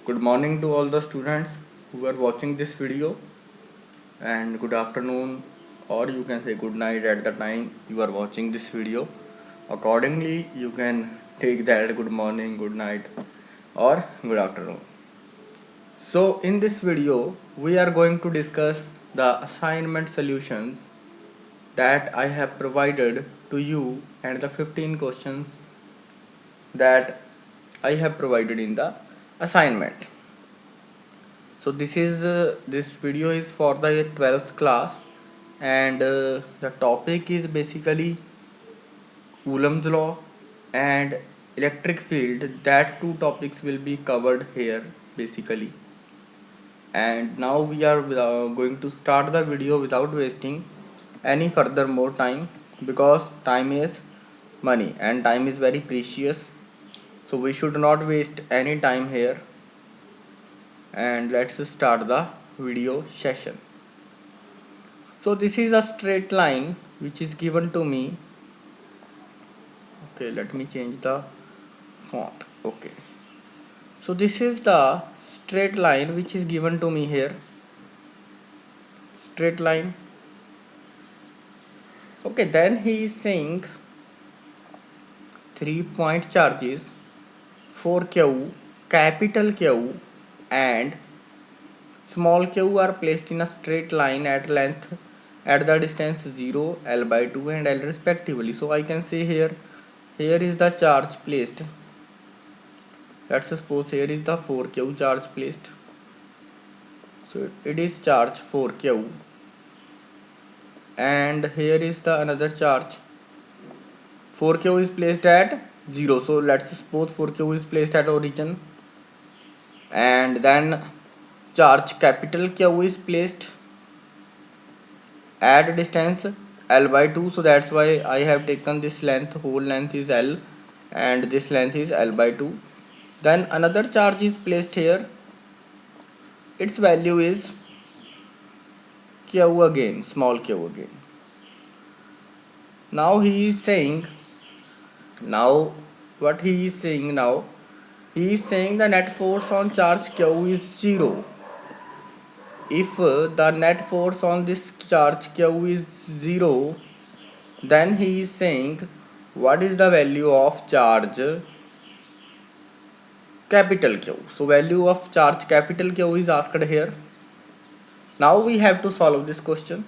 Good morning to all the students who are watching this video, and good afternoon, or you can say good night at the time you are watching this video. Accordingly, you can take that good morning, good night, or good afternoon. So, in this video, we are going to discuss the assignment solutions that I have provided to you and the 15 questions that I have provided in the assignment. So this video is for the 12th class, and the topic is basically Coulomb's law and electric field. That two topics will be covered here basically. And now we are going to start the video without wasting any further more time, because time is money and time is very precious, so we should not waste any time here. And let's start the video session. So this is a straight line which is given to me. Okay, let me change the font. Okay, so this is the straight line which is given to me here. Straight line. Okay, then he is saying 3-point charges for Q, capital Q and small q are placed in a straight line at length at the distance 0, L by 2 and L respectively. So I can say here is the charge placed. Let's suppose here is the 4q charge placed. So it is charge 4q, and here is the another charge. 4q is placed at 0. So let's suppose 4q is placed at origin, and then charge capital Q is placed at distance L by 2. So that's why I have taken this length, whole length is L and this length is L by 2. Then another charge is placed here, its value is Q again, small q again. Now he is saying, what he is saying now, he is saying the net force on charge Q is 0. If the net force on this charge Q is 0, then he is saying what is the value of charge capital Q. So value of charge capital Q is asked here. Now we have to solve this question.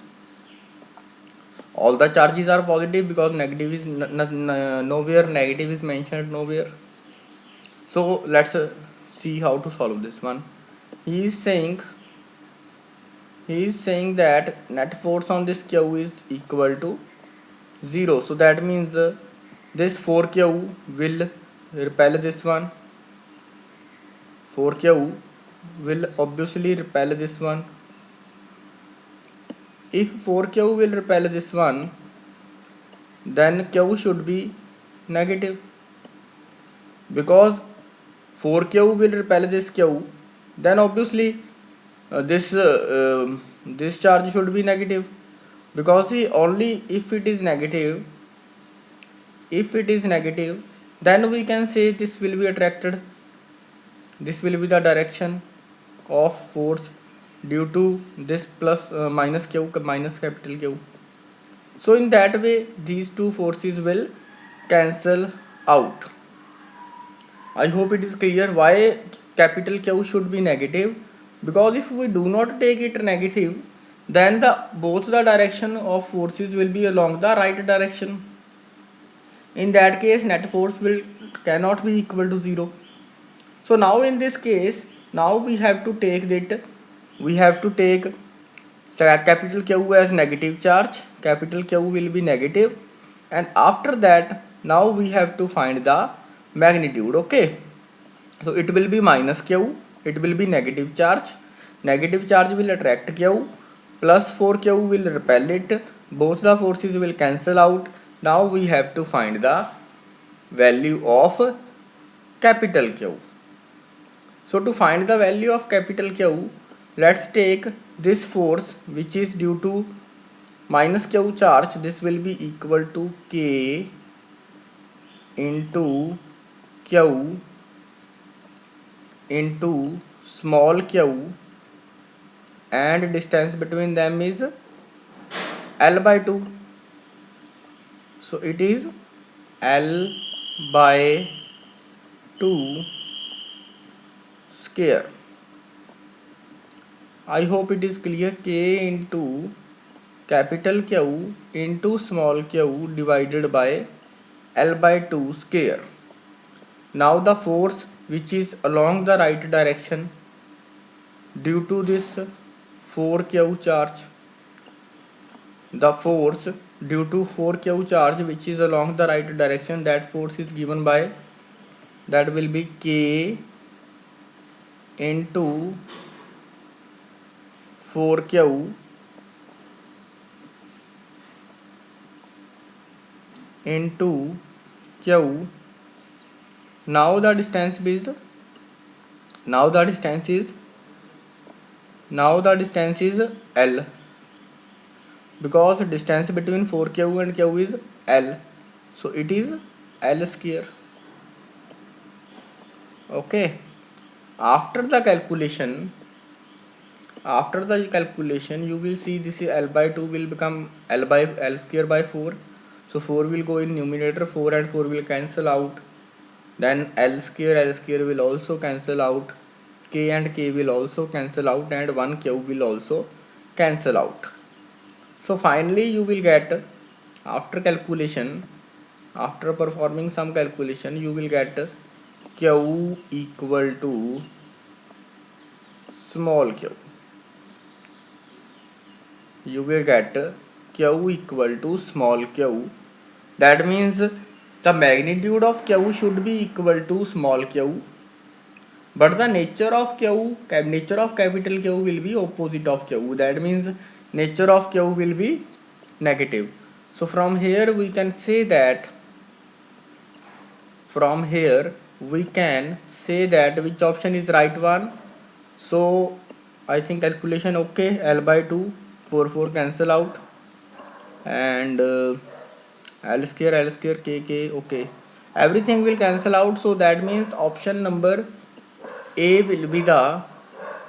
All the charges are positive because negative is nowhere, negative is mentioned nowhere. So let's see how to solve this one. He is saying that net force on this Q is equal to 0. So that means this 4Q will repel this one. 4Q will obviously repel this one. If 4Q will repel this one, then Q should be negative, because 4Q will repel this Q, then obviously this charge should be negative, because only if it is negative, then we can say this will be attracted. This will be the direction of force due to this plus minus q minus capital Q. So in that way these two forces will cancel out. I hope it is clear why capital Q should be negative, because if we do not take it negative, then both the direction of forces will be along the right direction. In that case net force cannot be equal to 0. So now in this case, now we have to take capital Q as negative charge. Capital Q will be negative, and after that now we have to find the magnitude. Okay, so it will be minus Q, it will be negative charge. Negative charge will attract Q, plus 4Q will repel it. Both the forces will cancel out. Now we have to find the value of capital Q. So to find the value of capital Q, let's take this force which is due to minus Q charge. This will be equal to K into Q into small q and distance between them is L by 2. So it is L by 2 square. I hope it is clear. K into capital Q into small q divided by L by 2 square. Now the force which is along the right direction due to this 4q charge, the force due to 4q charge which is along the right direction, that force is given by, that will be K into 4q into q. Now the distance is L, because distance between 4q and q is L, so it is L square. Okay, after the calculation you will see this is L by 2 will become L by L square by 4. So 4 will go in numerator, 4 and 4 will cancel out, then L square will also cancel out, K and K will also cancel out, and 1 Q will also cancel out. So finally you will get, after performing some calculation, you will get Q equal to small q. You will get Q equal to small q. That means the magnitude of Q should be equal to small q, but the nature of capital Q will be opposite of Q. That means nature of Q will be negative. So from here we can say that which option is right one. So I think calculation okay. L by 2, 4 cancel out, and L square K okay, everything will cancel out. So that means option number A will be the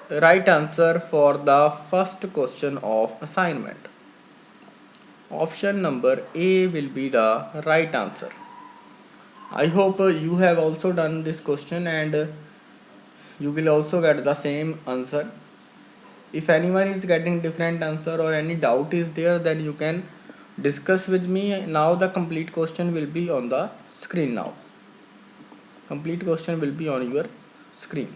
right answer for the first question of assignment. Option number A will be the right answer. I hope you have also done this question, and you will also get the same answer. If anyone is getting different answer or any doubt is there, then you can discuss with me. Now the complete question will be on the screen. Now complete question will be on your screen.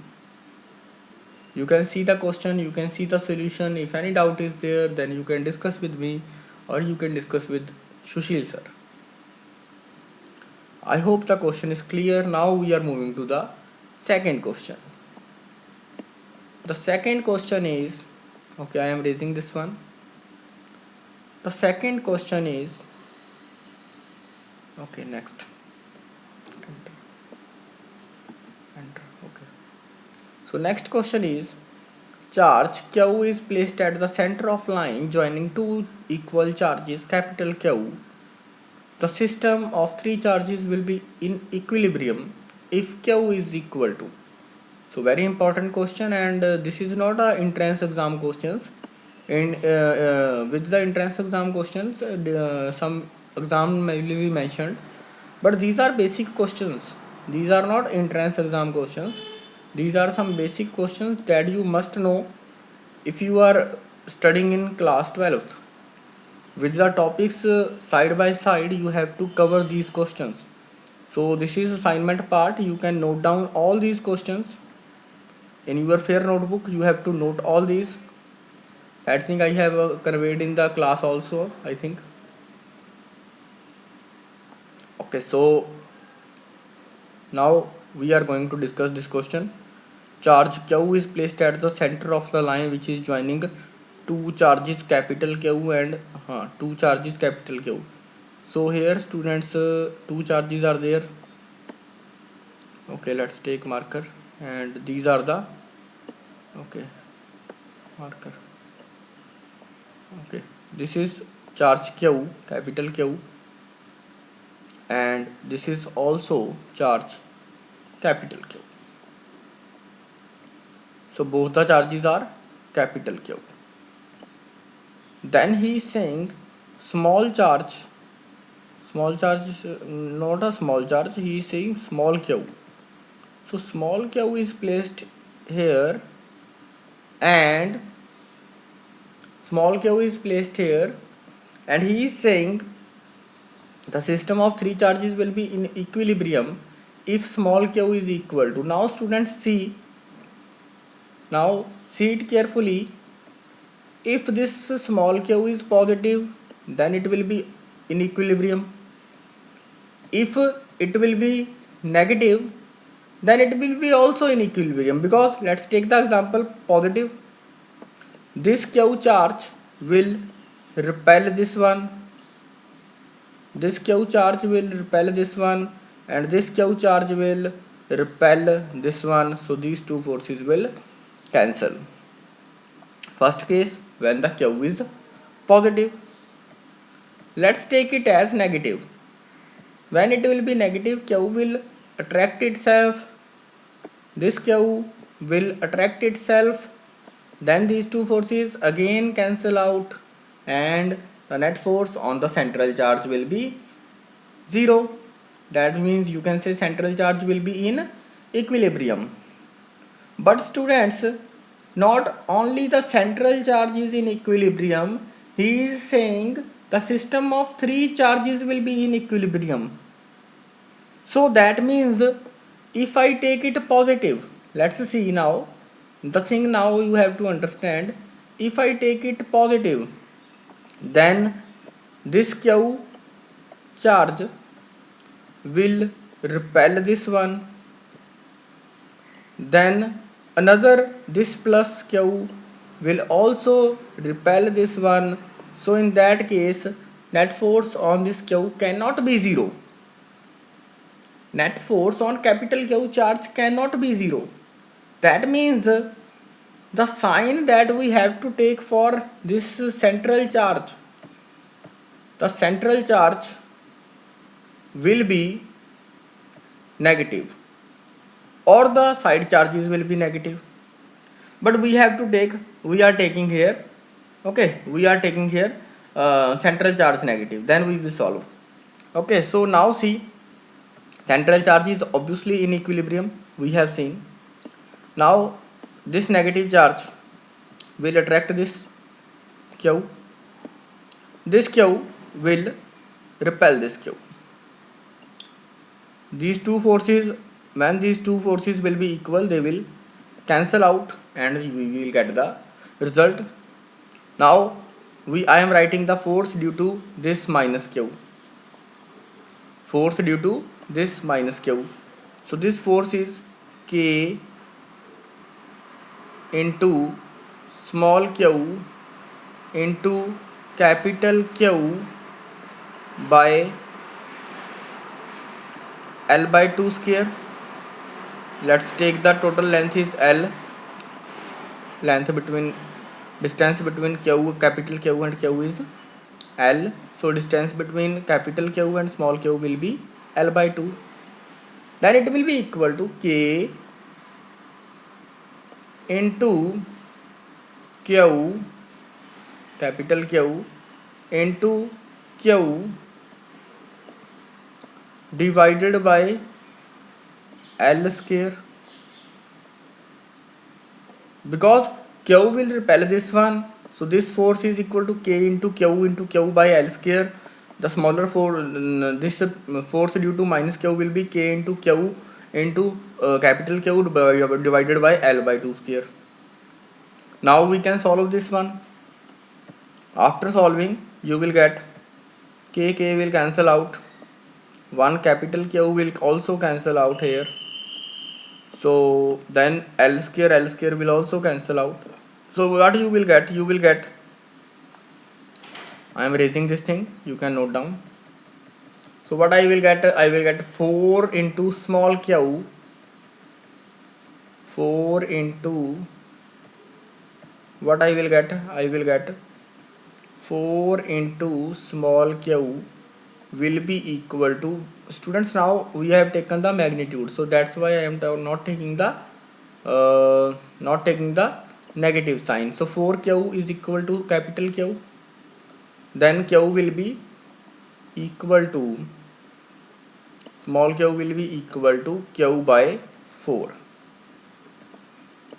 You can see the question, you can see the solution. If any doubt is there, then you can discuss with me or you can discuss with Sushil sir. I hope the question is clear. Now we are moving to the second question. The second question is, okay, I am raising this one. The second question is, okay, next. Enter. Okay. So next question is, charge Q is placed at the center of line joining two equal charges capital Q. The system of three charges will be in equilibrium if Q is equal to. So very important question, and this is not a entrance exam questions. With the entrance exam questions, some exam may be mentioned, but these are basic questions. These are not entrance exam questions. These are some basic questions that you must know if you are studying in class 12th. With the topics side by side, you have to cover these questions. So this is assignment part. You can note down all these questions in your fair notebook. You have to note all these. I think I have conveyed in the class also, I think. Okay, so now we are going to discuss this question. Charge Q is placed at the center of the line which is joining two charges capital Q and two charges capital Q. So here students, two charges are there. Okay, let's take marker, and these are the, okay, marker. Okay, this is charge Q, capital Q, and this is also charge capital Q. So both the charges are capital Q. Then he is saying small charge is not a small charge, he is saying small q. So small q is placed here, and small q is placed here, and he is saying the system of three charges will be in equilibrium if small q is equal to. Now students see it carefully. If this small q is positive, then it will be in equilibrium. If it will be negative, then it will be also in equilibrium, because let's take the example positive. This q charge will repel this one, this q charge will repel this one, and this q charge will repel this one. So these two forces will cancel. First case, when the q is positive. Let's take it as negative. When it will be negative, q will attract itself, this q will attract itself, then these two forces again cancel out, and the net force on the central charge will be 0. That means you can say central charge will be in equilibrium. But students, not only the central charge is in equilibrium, he is saying the system of three charges will be in equilibrium. So that means if I take it positive, let's see now, the thing now you have to understand. If I take it positive, then this q charge will repel this one, then another this plus q will also repel this one. So in that case, net force on this q cannot be 0. Net force on capital Q charge cannot be 0. That means the sign that we have to take for this central charge, the central charge will be negative, or the side charges will be negative. But we are taking here, okay, we are taking here central charge negative, then we will solve. Okay, so now see, central charge is obviously in equilibrium, we have seen. Now this negative charge will attract this q, this q will repel this q. These two forces, when these two forces will be equal, they will cancel out and we will get the result. Now I am writing the force due to this minus q, force due to this minus q. So this force is k into small q into capital Q by L by 2 square. Let's take the total length is L, distance between Q, capital Q and Q is L. So distance between capital Q and small q will be L by 2. Then it will be equal to K into Q, capital Q, into Q divided by L square, because Q will repel this one, so this force is equal to K into Q by L square. The smaller force, this force due to minus Q will be K into Q into capital Q divided by L by 2 square. Now we can solve this one. After solving, you will get K will cancel out, one capital Q will also cancel out here. So then L square will also cancel out. So what you will get? You will get, I am raising this thing, you can note down. So what I will get? I will get 4 into small q, 4 into, what I will get? I will get 4 into small q will be equal to, students, now we have taken the magnitude, so that's why I am not taking the not taking the negative sign. So 4q is equal to capital Q, then q will be equal to small q will be equal to q by 4.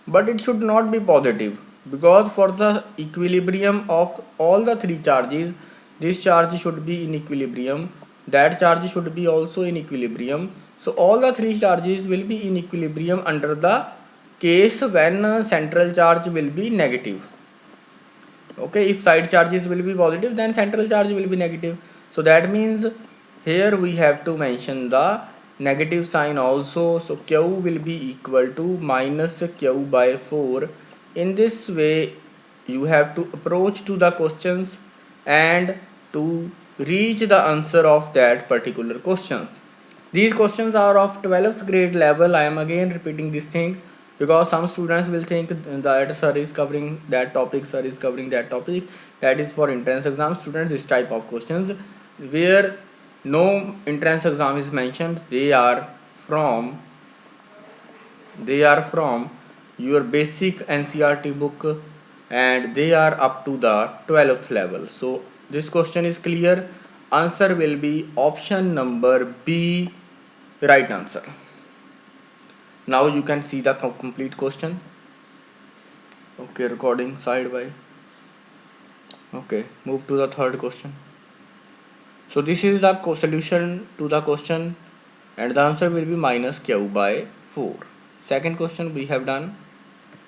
But it should not be positive, because for the equilibrium of all the three charges, this charge should be in equilibrium, that charge should be also in equilibrium. So all the three charges will be in equilibrium under the case when central charge will be negative. Okay, if side charges will be positive, then central charge will be negative. So that means here we have to mention the negative sign also. So q will be equal to minus q by 4. In this way you have to approach to the questions and to reach the answer of that particular questions. These questions are of 12th grade level. I am again repeating this thing because some students will think that sir is covering that topic, sir is covering that topic. That is for entrance exam students. This type of questions where no entrance exam is mentioned, they are from your basic NCERT book and they are up to the 12th level. So this question is clear. Answer will be option number B, right answer. Now you can see the complete question. Okay, recording side by. Okay, move to the third question. So this is the solution to the question and the answer will be minus q by 4. Second question we have done.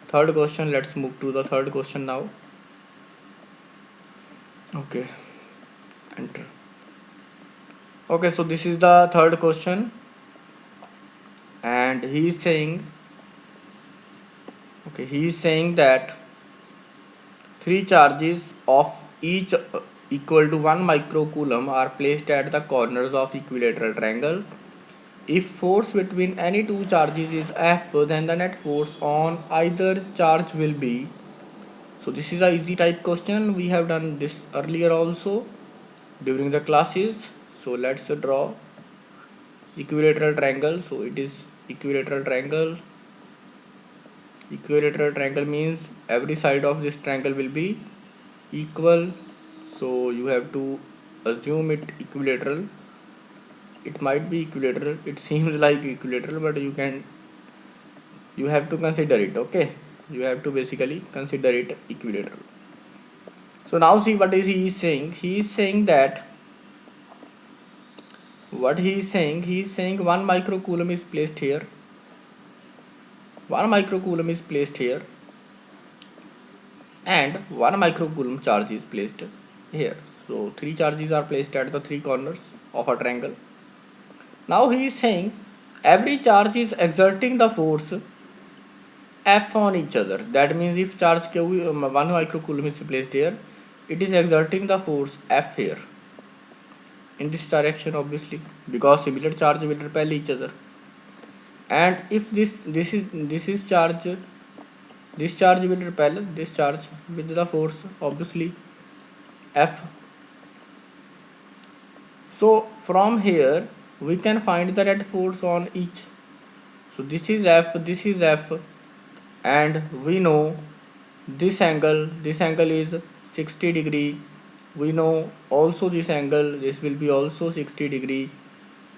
Third question, let's move to the third question now. Okay, enter. Okay, so this is the third question and he is saying that three charges of each equal to 1 microcoulomb are placed at the corners of equilateral triangle. If force between any two charges is F, then the net force on either charge will be. So this is a easy type question. We have done this earlier also during the classes. So let's draw equilateral triangle. So it is equilateral triangle. Equilateral triangle means every side of this triangle will be equal. So you have to assume it equilateral. It might be equilateral, it seems like equilateral, but you have to consider it. Okay, you have to basically consider it equilateral. So now see what is he is saying. He is saying that he is saying 1 microcoulomb is placed here. 1 microcoulomb is placed here and 1 microcoulomb charge is placed here. So three charges are placed at the three corners of a triangle. Now he is saying every charge is exerting the force F on each other. That means if charge Q 1 microcoulomb is placed here, it is exerting the force F here in this direction, obviously, because similar charge will repel each other. And if this is charge, this charge will repel this charge with the force obviously F. So from here we can find the net force on each. So this is F, and we know this angle is 60 degree. We know also this angle, this will be also 60 degree.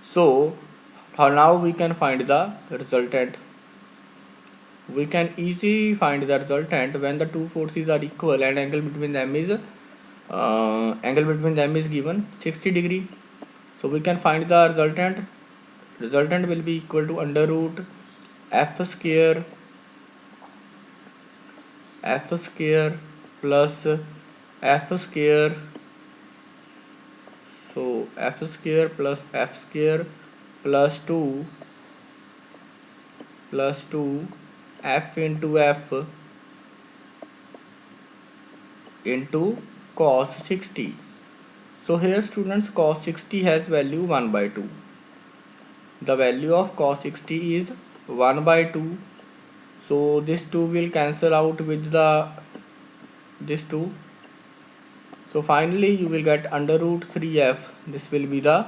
So now we can find the resultant. We can easily find the resultant when the two forces are equal and angle between them is given 60 degree. So we can find the resultant. Resultant will be equal to under root F square plus F square. So F square plus F square plus 2 F into F into cos 60. So here students, cos 60 has value 1 by 2. The value of cos 60 is 1 by 2. So this 2 will cancel out with this 2. So finally you will get under root 3f. This will be the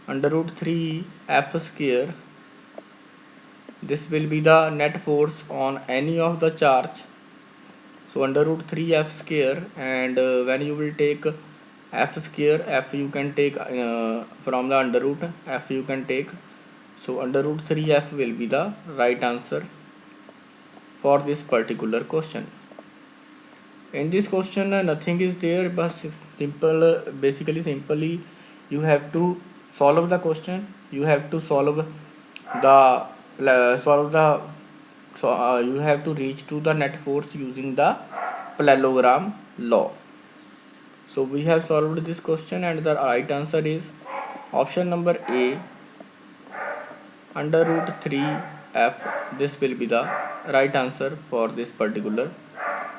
under root 3 f square. this will be the net force on any of the charge. So under root 3 f square, and when you will take f square, f you can take from the under root, f you can take. So under root 3 f will be the right answer for this particular question. In this question nothing is there, but simple, simply you have to solve the question. You have to solve the you have to reach to the net force using the parallelogram law. So we have solved this question, and the right answer is option number A, under root 3 f. This will be the right answer for this particular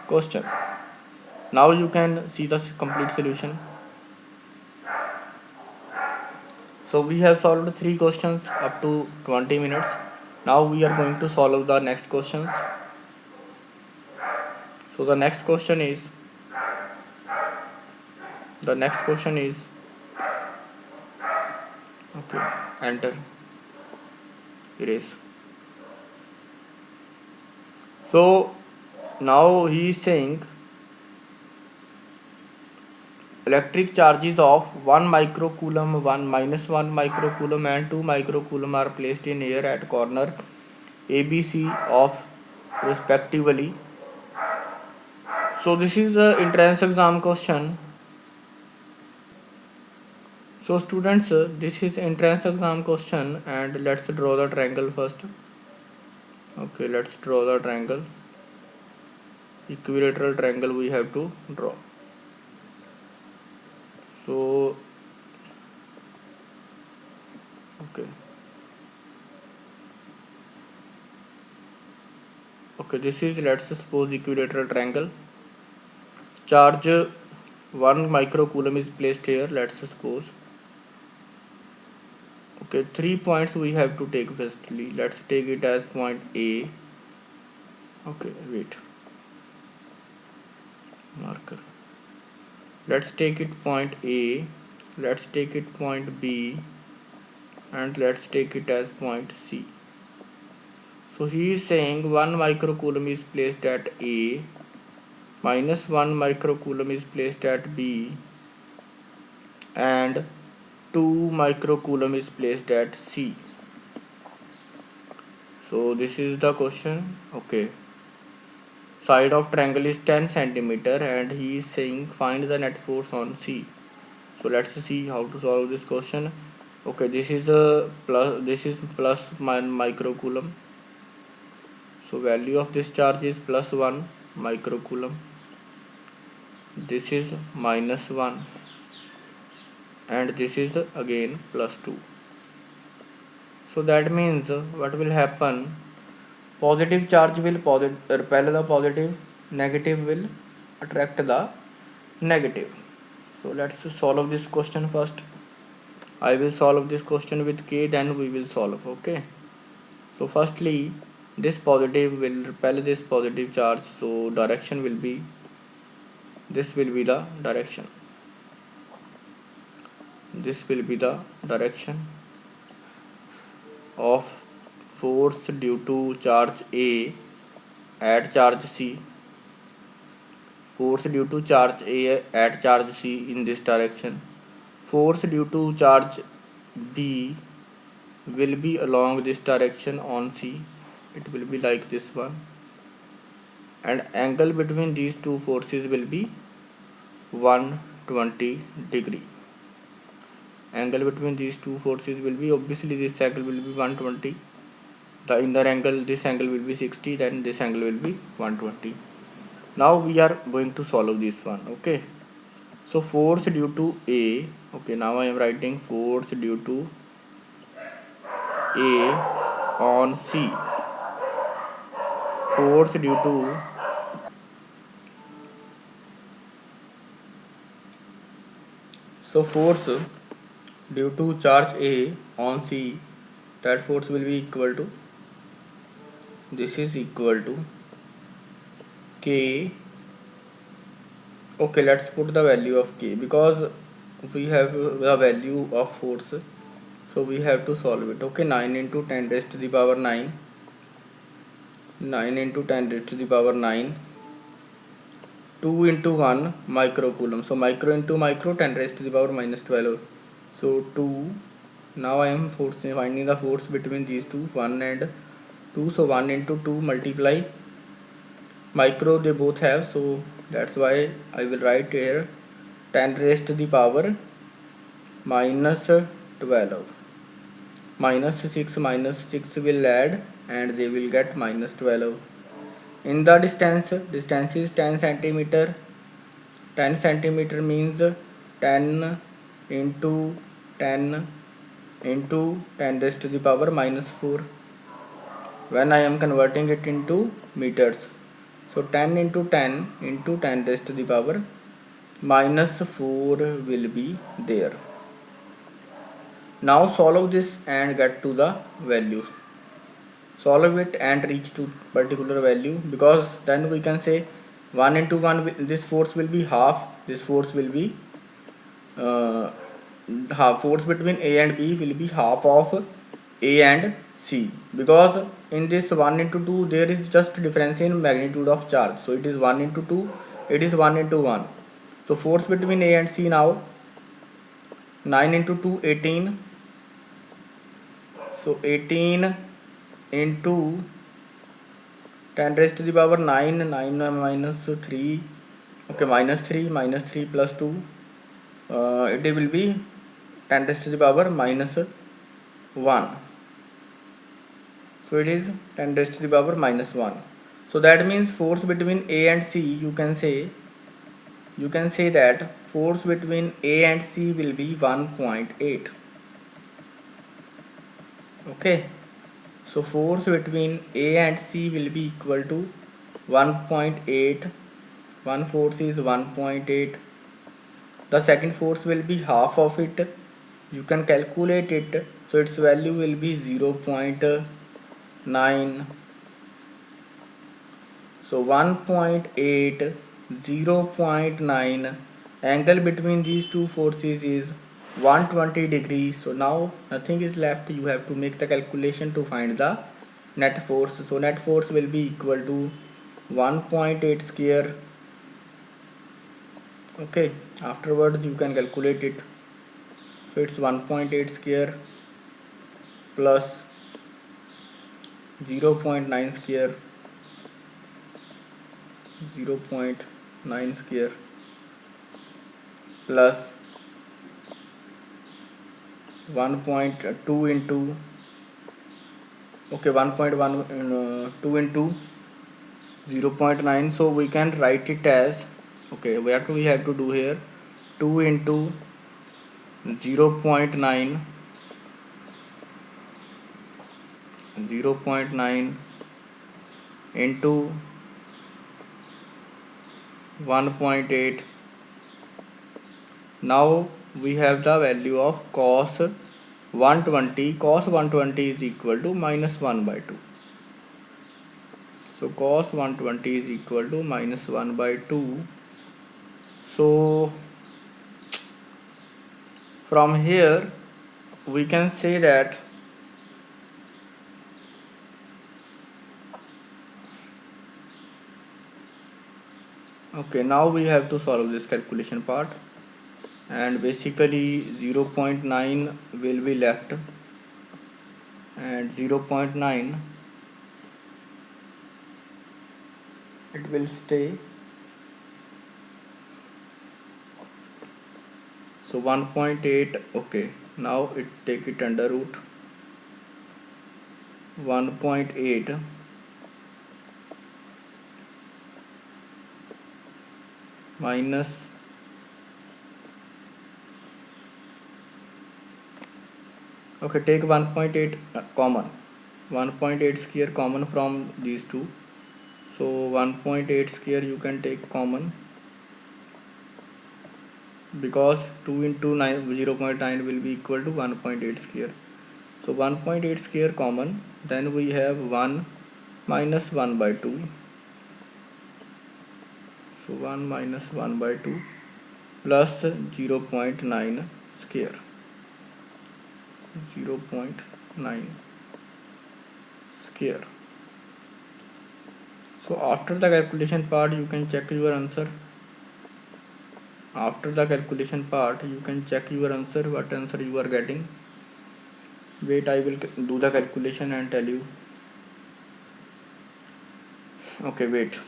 question. Now you can see the complete solution. So we have solved 3 questions up to 20 minutes. Now we are going to solve the next questions. So the next question is okay, enter, erase. So now he is saying electric charges of 1 microcoulomb, 1 minus 1 microcoulomb and 2 microcoulomb are placed in air at corner ABC of respectively. So this is the entrance exam question. So students, this is entrance exam question, and let's draw the triangle first. Okay, let's draw the triangle. Equilateral triangle we have to draw. So okay, this is, let's suppose, equilateral triangle. Charge 1 microcoulomb is placed here, let's suppose. Okay, 3 points we have to take. Firstly, let's take it as point A. Okay, wait, marker. Let's take it point A, let's take it point B, and let's take it as point C. So he is saying 1 microcoulomb is placed at A, minus 1 microcoulomb is placed at B, and 2 microcoulomb is placed at C. So this is the question. Okay, side of triangle is 10 centimeter, and he is saying find the net force on C. So let's see how to solve this question. Okay, this is plus 1 microcoulomb. So value of this charge is plus 1 microcoulomb. This is minus 1, and this is again plus 2. So that means what will happen? Positive charge will repel the positive, negative will attract the negative. So let's solve this question first. I will solve this question with K, then we will solve. Okay, so firstly this positive will repel this positive charge, so direction will be, this will be the direction, this will be the direction of force due to charge A at charge C. Force due to charge A at charge C in this direction. Force due to charge B will be along this direction on C. It will be like this one, and angle between these two forces will be 120 degree. Angle between these two forces will be, obviously this angle will be 120. The inner angle, this angle will be 60, then this angle will be 120. Now we are going to solve this one. Okay, so force due to A. Okay, now I am writing force due to A on C. Force due to force due to charge A on C, that force will be equal to, this is equal to K. Okay, let's put the value of K, because we have the value of force, so we have to solve it. Okay, 9 into 10 raised to the power 9, 9 into 10 raised to the power 9, 2 into 1 microcoulomb. So micro into micro, 10 raised to the power minus 12. So 2. Now I am finding the force between these two, 1 and 2. So 1 into 2 multiply micro they both have. So that's why I will write here 10 raised to the power minus 12. Minus 6 minus 6 will add and they will get minus 12. In the distance is 10 centimeter. 10 centimeter means 10 into 10 into 10 raised to the power minus 4 when I am converting it into meters. So 10 into 10 into 10 raised to the power minus 4 will be there. Now solve this and get to the values. Solve it and reach to particular value, because then we can say 1 into 1 this force will be half, this force will be uh, half, force between A and B will be half of A and C, because in this 1 into 2 there is just difference in magnitude of charge, so it is 1 into 2, it is 1 into 1. So force between A and C now 9 into 2 18, so 18 into 10 raised to the power 9, 9 minus 3, okay, minus 3 plus 2, it will be 10 raised to the power minus 1. So it is 10 raised to the power minus 1. So that means force between A and C, you can say that force between A and C will be 1.8. Okay. So force between A and C will be equal to 1.8. One force is 1.8. The second force will be half of it. You can calculate it. So its value will be 0.9. So 1.8, 0.9. Angle between these two forces is 120 degrees. So now nothing is left. You have to make the calculation to find the net force. So net force will be equal to 1.8 square. Okay, afterwards you can calculate it. So it's 1.8 square plus 0.9 square, 0.9 square plus 1.2 into, okay, 1.2 into 0.9. So we can write it as, okay, what we have to do here, 2 into 0.9, 0.9 into 1.8. Now we have the value of cos 120. Cos 120 is equal to minus 1 by 2. So cos 120 is equal to minus 1 by 2. So from here we can say that okay, now we have to solve this calculation part, and basically 0.9 will be left and 0.9 it will stay. So 1.8, okay, now it take it under root 1.8 minus, okay, take 1.8 common, 1.8 square common from these two. So 1.8 square you can take common, because 2 into 9, 0.9 will be equal to 1.8 square. So 1.8 square common, then we have 1 minus 1 by 2. So 1 minus 1 by 2 plus 0.9 square, 0.9 square. So after the calculation part you can check your answer. After the calculation part you can check your answer, what answer you are getting. Wait, I will do the calculation and tell you. Okay, wait.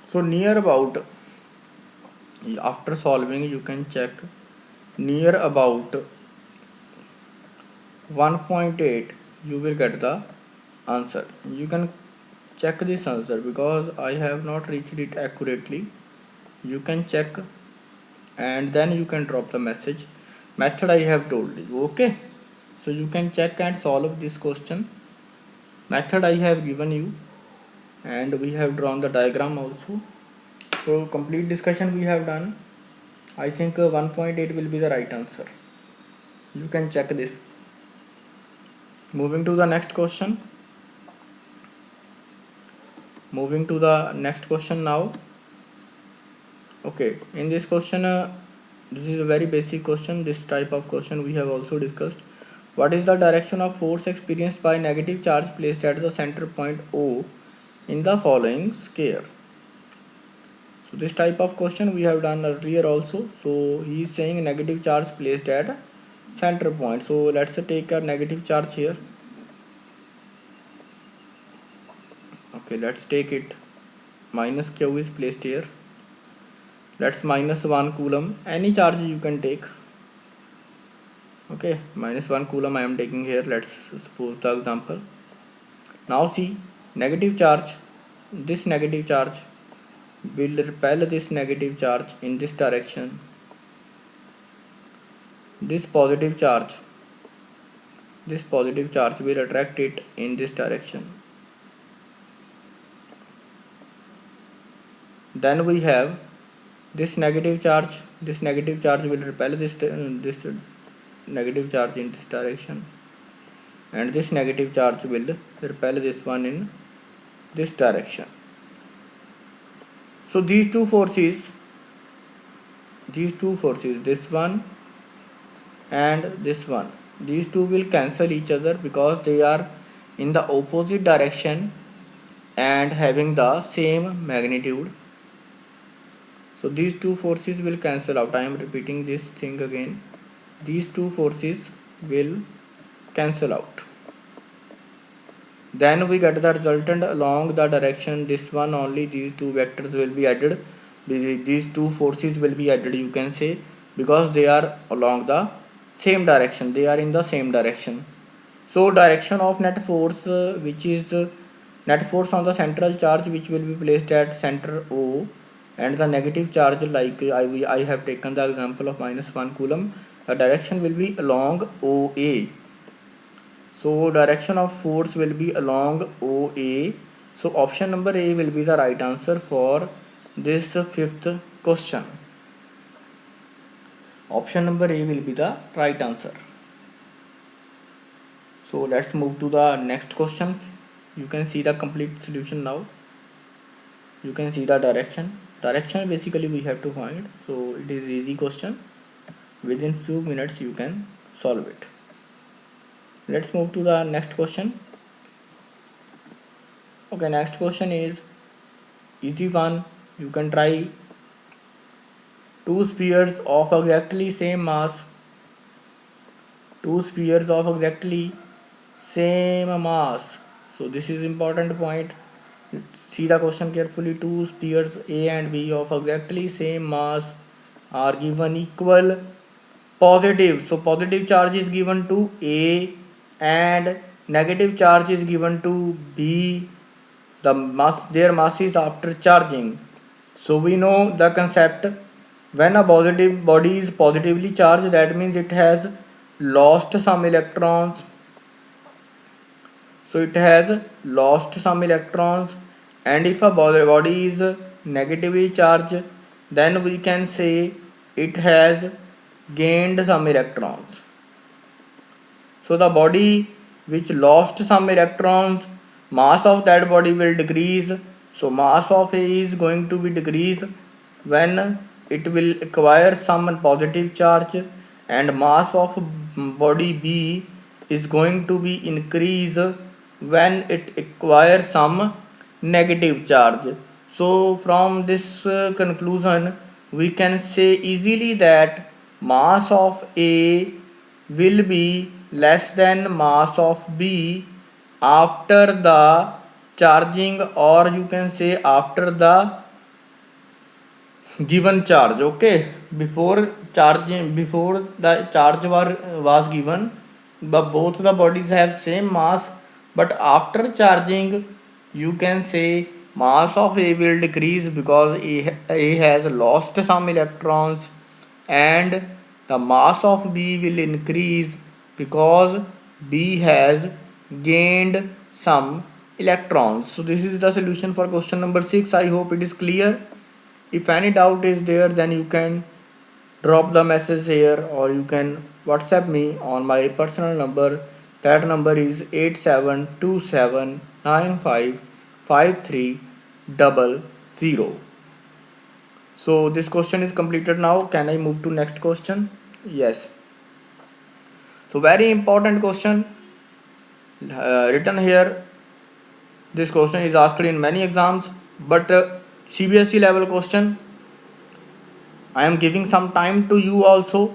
So near about, after solving you can check near about 1.8 you will get the answer. You can check this answer because I have not reached it accurately. You can check and then you can drop the method I have told you. Okay, so you can check and solve this question. Method I have given you and we have drawn the diagram also. So complete discussion we have done. I think 1.8 will be the right answer. You can check this. Moving to the next question. Moving to the next question now. Okay, in this question, this is a very basic question. This type of question we have also discussed. What is the direction of force experienced by negative charge placed at the center point O in the following sphere? So this type of question we have done earlier also. So he is saying negative charge placed at center point. So let's take a negative charge here. Okay, let's take it. Minus Q is placed here. Let's minus 1 coulomb. Any charge you can take. Okay, minus 1 coulomb I am taking here. Let's suppose the example. Now see, negative charge. This negative charge will repel this negative charge in this direction. This positive charge will attract it in this direction. Then we have this negative charge will repel this negative charge in this direction, and this negative charge will repel this one in this direction. So these two forces, this one and this one, these two will cancel each other because they are in the opposite direction and having the same magnitude. So these two forces will cancel out. I am repeating this thing again. These two forces will cancel out. Then we get the resultant along the direction this one only. These two vectors will be added. These two forces will be added, you can say, because they are along the same direction. They are in the same direction. So direction of net force, which is net force on the central charge, which will be placed at center O, and the negative charge, like I have taken the example of minus 1 coulomb. The direction will be along OA. So direction of force will be along OA. So option number A will be the right answer for this fifth question. Option number A will be the right answer. So let's move to the next question. You can see the complete solution now. You can see the direction. Direction basically we have to find. So it is easy question. Within few minutes you can solve it. Let's move to the next question. Okay, next question is easy one. You can try. Two spheres of exactly same mass. Two spheres of exactly same mass. So this is important point. See the question carefully. Two spheres A and B of exactly same mass are given equal positive. So positive charge is given to A and negative charge is given to B. The mass, their mass is after charging. So we know the concept. When a positive body is positively charged, that means it has lost some electrons. So it has lost some electrons, and if a body is negatively charged, then we can say it has gained some electrons. So the body which lost some electrons, mass of that body will decrease. So mass of A is going to be decreased when it will acquire some positive charge, and mass of body B is going to be increased when it acquires some negative charge. So from this conclusion we can say easily that mass of A will be less than mass of B after the charging, or you can say after the given charge. Okay, before charging, before the charge was given, but both the bodies have same mass, but after charging you can say mass of A will decrease because A has lost some electrons, and the mass of B will increase because B has gained some electrons. So this is the solution for question number 6. I hope it is clear. If any doubt is there, then you can drop the message here, or you can WhatsApp me on my personal number. That number is 8727955300. So this question is completed now. Can I move to next question? Yes. So very important question written here. This question is asked in many exams, but CBSE level question. I am giving some time to you also.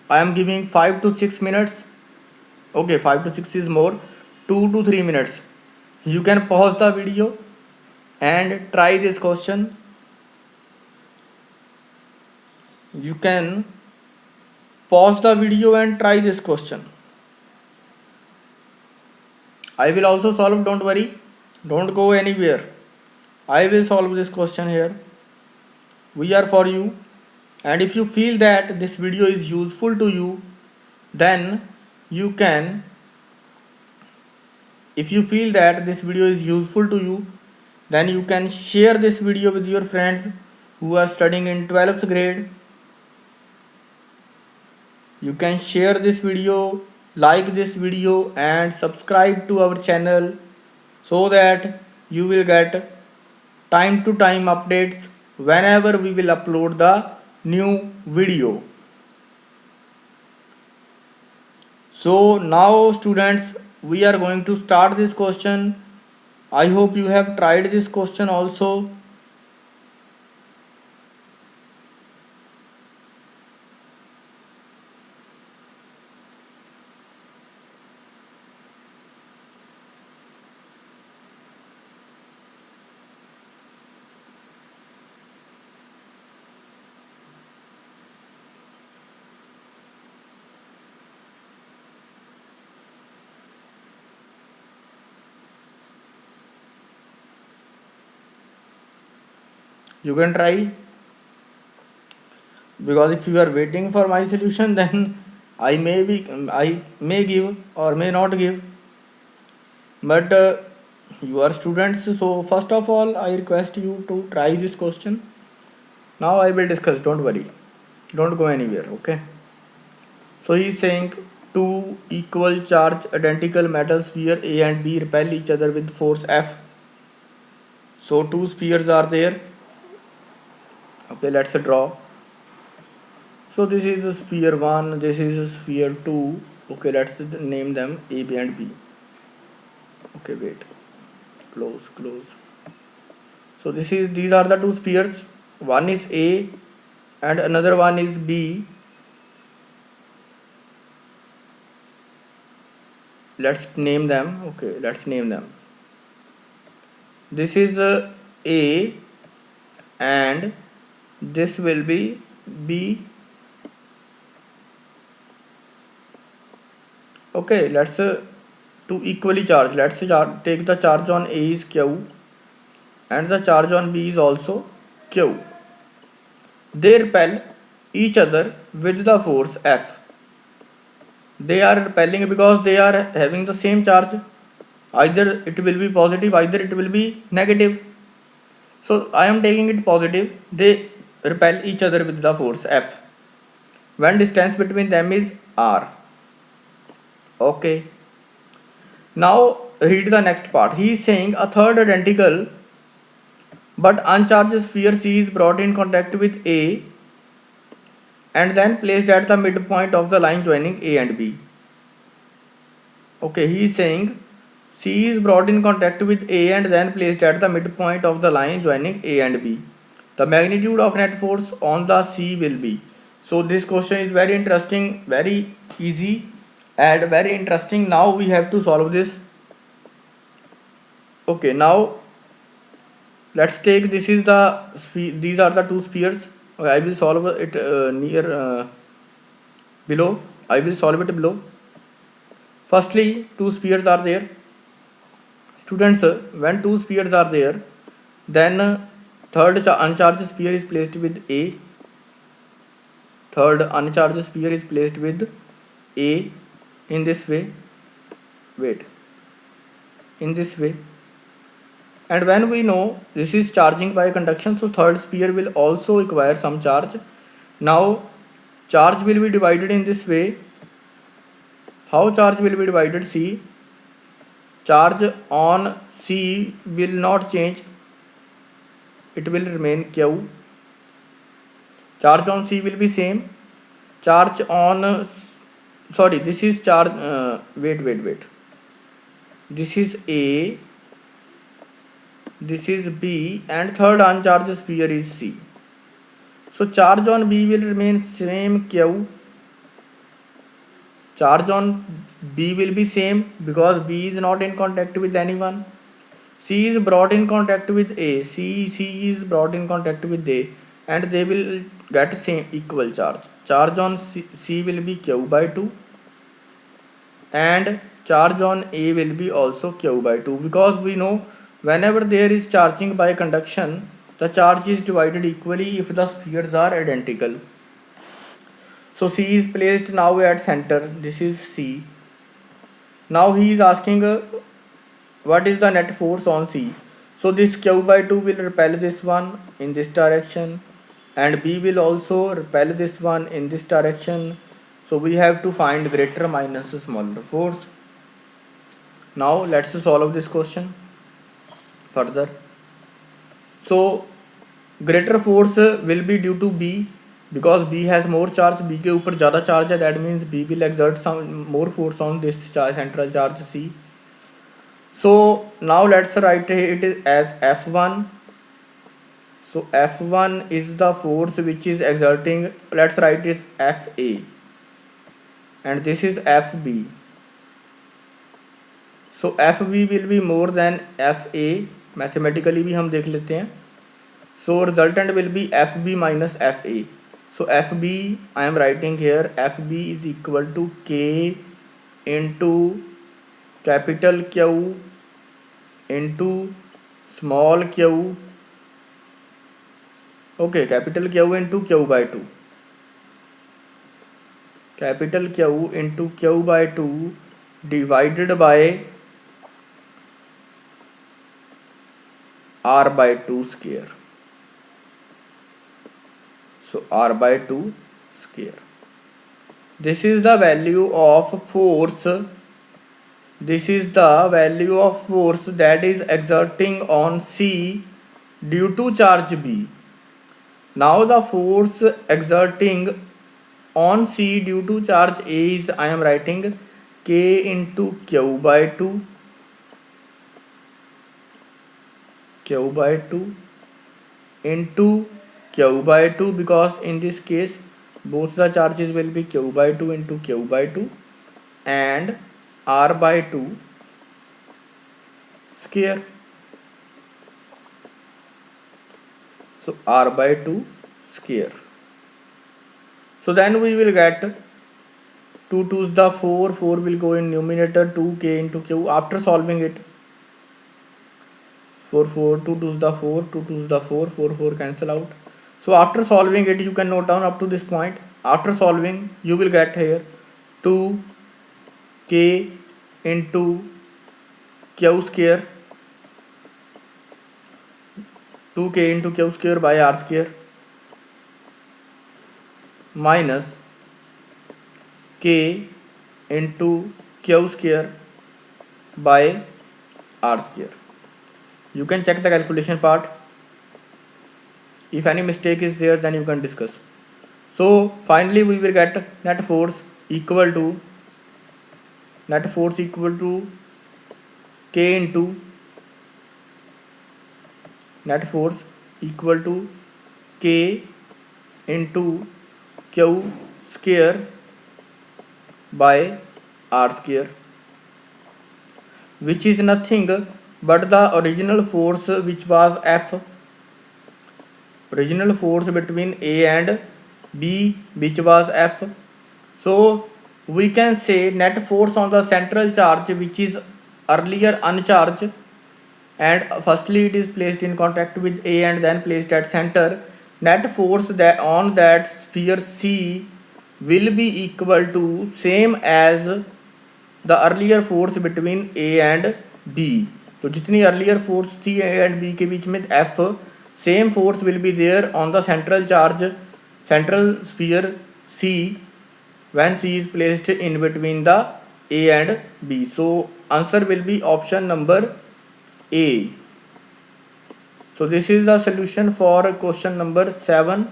I am giving 5 to 6 minutes. Okay, 5 to 6 is more. 2 to 3 minutes. You can pause the video and try this question. You can pause the video and try this question. I will also solve, don't worry. Don't go anywhere. I will solve this question here. We are for you. And if you feel that this video is useful to you, then you can, if you feel that this video is useful to you, then you can share this video with your friends who are studying in 12th grade. You can share this video, like this video, and subscribe to our channel so that you will get time to time updates whenever we will upload the new video. So now students, we are going to start this question. I hope you have tried this question also. You can try, because if you are waiting for my solution, then I may give or may not give, but you are students. So first of all, I request you to try this question. Now I will discuss, don't worry, don't go anywhere. Okay, so he is saying two equal charge identical metal sphere A and B repel each other with force F. So two spheres are there. Okay, let's draw. So this is sphere 1, this is sphere 2. Okay, let's name them A, B and B. Okay, wait, close. So these are the two spheres. One is A and another one is B. Let's name them. Okay, let's name them. This is A and this will be B. Okay, let's to equally charge. Let's take the charge on A is Q and the charge on B is also Q. They repel each other with the force F. They are repelling because they are having the same charge. Either it will be positive, either it will be negative. So I am taking it positive. They repel each other with the force F when distance between them is R. Okay. Now read the next part. He is saying a third identical but uncharged sphere C is brought in contact with A and then placed at the midpoint of the line joining A and B. Okay, he is saying C is brought in contact with A and then placed at the midpoint of the line joining A and B. The magnitude of net force on the C will be. So this question is very interesting, very easy and very interesting. Now we have to solve this. Okay, now let's take this is the these are the two spheres. I will solve it below. I will solve it below. Firstly, two spheres are there. Students, when two spheres are there, then third uncharged sphere is placed with A. Third uncharged sphere is placed with A in this way. Wait. In this way. And when we know this is charging by conduction, so third sphere will also acquire some charge. Now charge will be divided in this way. How charge will be divided? See, charge on C will not change, it will remain Q. Charge on C will be same. Charge on sorry, this is charge wait. This is A, this is B and third uncharged sphere is C. So charge on B will remain same Q. Charge on B will be same because B is not in contact with anyone. C is brought in contact with A. C is brought in contact with A and they will get same equal charge. Charge on C will be Q by 2 and charge on A will be also Q by 2 because we know whenever there is charging by conduction, the charge is divided equally if the spheres are identical. So C is placed now at center. This is C. Now he is asking what is the net force on C. So this Q by 2 will repel this one in this direction and B will also repel this one in this direction. So we have to find greater minus smaller force. Now let's solve this question further. So greater force will be due to B because B has more charge. B के ऊपर ज़्यादा charge है, that means B will exert some more force on this central charge C. So now let's write it as F1. So F1 is the force which is exerting, let's write it FA and this is FB. So FB will be more than FA, mathematically भी हम देख लेते हैं. So resultant will be FB minus FA. So FB I am writing here, FB is equal to K into capital Q into small q. Okay, capital Q into Q by 2. Capital Q into Q by 2 divided by R by 2 square. So R by 2 square. This is the value of force. This is the value of force that is exerting on C due to charge B. Now the force exerting on C due to charge A is, I am writing K into Q by 2. Q by 2 into Q by 2 because in this case both the charges will be Q by 2 into Q by 2 and R by 2 square. So R by 2 square. So then we will get 2 2's the 4, 4 will go in numerator, 2k into q. After solving it, 4 4, 2 2's the 4, 2 2's the 4, 4 4 cancel out. So after solving it, you can note down up to this point. After solving, you will get here 2k into q square, 2k into q square by r square minus k into q square by r square. You can check the calculation part. If any mistake is there, then you can discuss. So finally we will get net force equal to k into net force equal to k into q square by r square, which is nothing but the original force which was F, original force between A and B, which was F. So we can say net force on the central charge, which is earlier uncharged, and firstly it is placed in contact with A and then placed at center. Net force that on that sphere C will be equal to same as the earlier force between A and B. तो जितनी earlier force थी A and B के बीच में F, same force will be there on the central charge, central sphere C, when C is placed in between the A and B. So answer will be option number A. So this is the solution for question number 7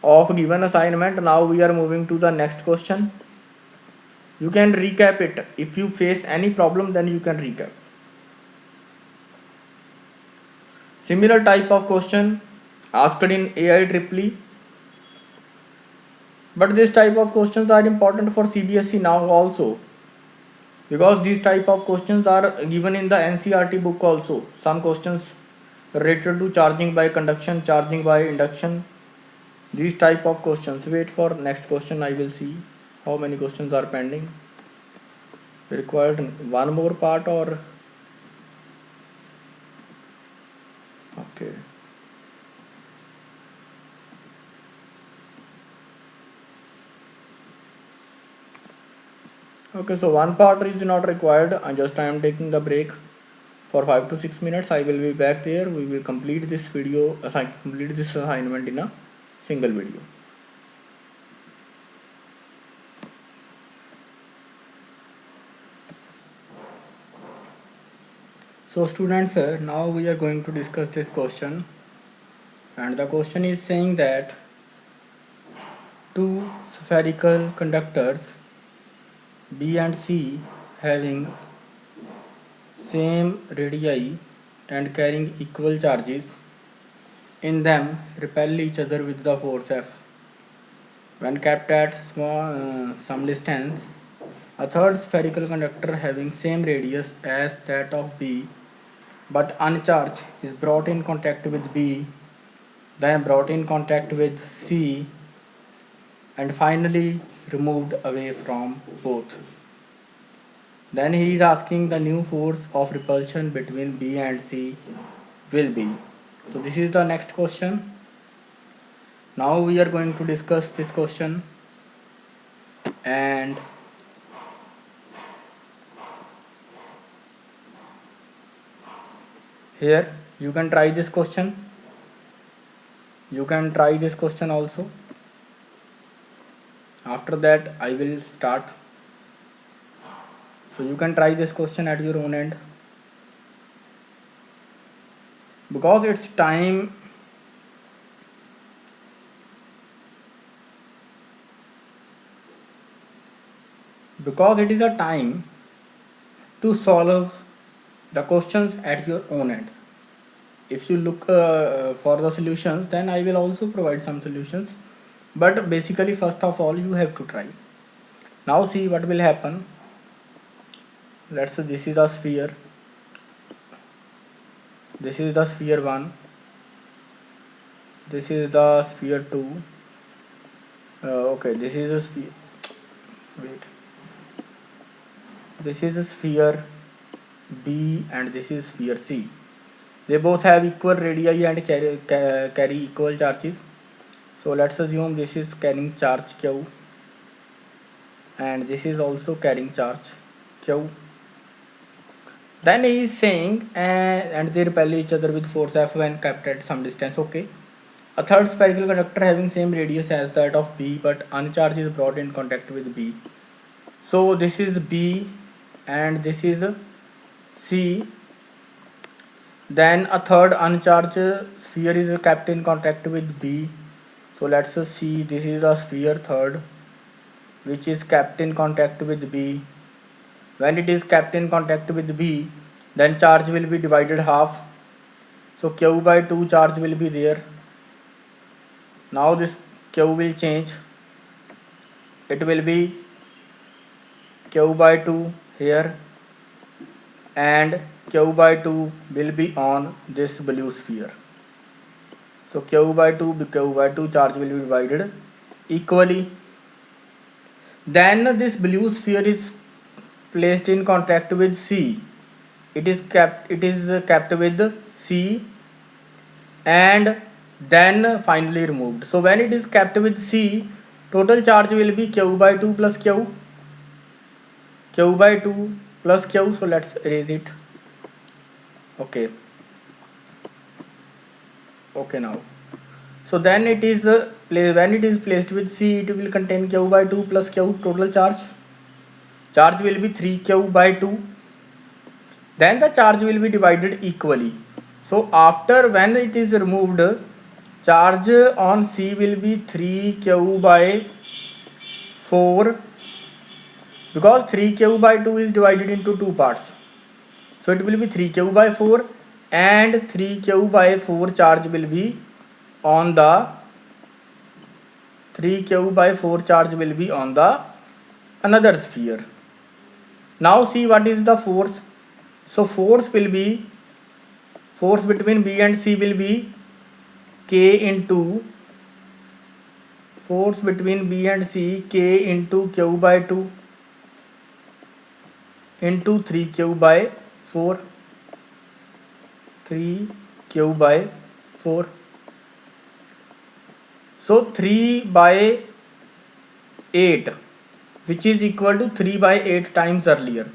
of given assignment. Now we are moving to the next question. You can recap it. If you face any problem, then you can recap. Similar type of question asked in AIEEE, but this type of questions are important for CBSE now also, because these type of questions are given in the NCERT book also. Some questions related to charging by conduction, charging by induction, these type of questions. Wait for next question, I will see how many questions are pending. Required one more part or okay. Okay, so one part is not required. I am taking the break for 5 to 6 minutes. I will be back there. We will complete this video, complete this assignment in a single video. So students, now we are going to discuss this question, and the question is saying that two spherical conductors B and C having same radii and carrying equal charges in them repel each other with the force F. When kept at some distance, a third spherical conductor having same radius as that of B but uncharged is brought in contact with B, then brought in contact with C, and finally removed away from both. Then he is asking the new force of repulsion between B and C will be. So this is the next question. Now we are going to discuss this question, and here you can try this question. You can try this question also. After that I will start. So you can try this question at your own end. Because it's time, because it is a time to solve the questions at your own end. If you look for the solutions, then I will also provide some solutions, but basically first of all you have to try. Now see what will happen. Let's say this is a sphere, this is the sphere 1, this is the sphere 2, okay, this is a sphere, wait, this is a sphere B and this is sphere C. They both have equal radii and carry equal charges. So let's assume this is carrying charge Q and this is also carrying charge Q. Then he is saying and they repel each other with force F when kept at some distance. Okay. A third spherical conductor having same radius as that of B but uncharged is brought in contact with B. So this is B and this is C. Then a third uncharged sphere is kept in contact with B. So let's see, this is a sphere third which is kept in contact with B. When it is kept in contact with B, then charge will be divided half. So Q by 2 charge will be there. Now this Q will change. It will be Q by 2 here and Q by 2 will be on this blue sphere. So Q by 2 charge will be divided equally. Then this blue sphere is placed in contact with C. It is kept with C and then finally removed. So when it is kept with C, total charge will be Q by 2 plus Q by 2 plus Q. So let's erase it. Okay now. So then it is when it is placed with C, it will contain Q by 2 plus Q. Total charge will be 3Q by 2. Then the charge will be divided equally. So after when it is removed, charge on C will be 3Q by 4 because 3Q by 2 is divided into two parts. So it will be 3Q by 4 and 3Q by 4 charge will be on the 3Q by 4 charge will be on the another sphere. Now see what is the force. So force between B and C will be K into force between B and C K into Q by 2 into 3Q by 4. 3Q by 4. So 3 by 8 which is equal to 3 by 8 times earlier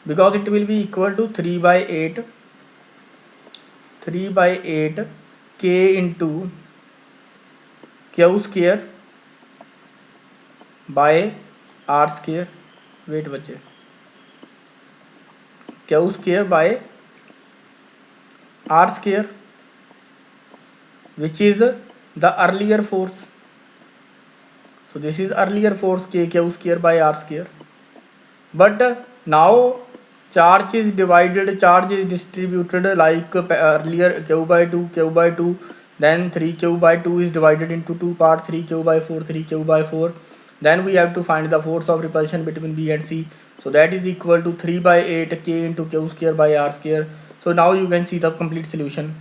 because it will be equal to 3 by 8 K into Q square by R square. Wait बच्चे, Q square by R square which is the earlier force. So this is earlier force Q square by R square. But now charge is distributed like earlier Q by 2, then 3Q by 2 is divided into two parts, 3Q by 4. Then we have to find the force of repulsion between B and C. So that is equal to 3 by 8 K into Q square by R square. So now you can see the complete solution.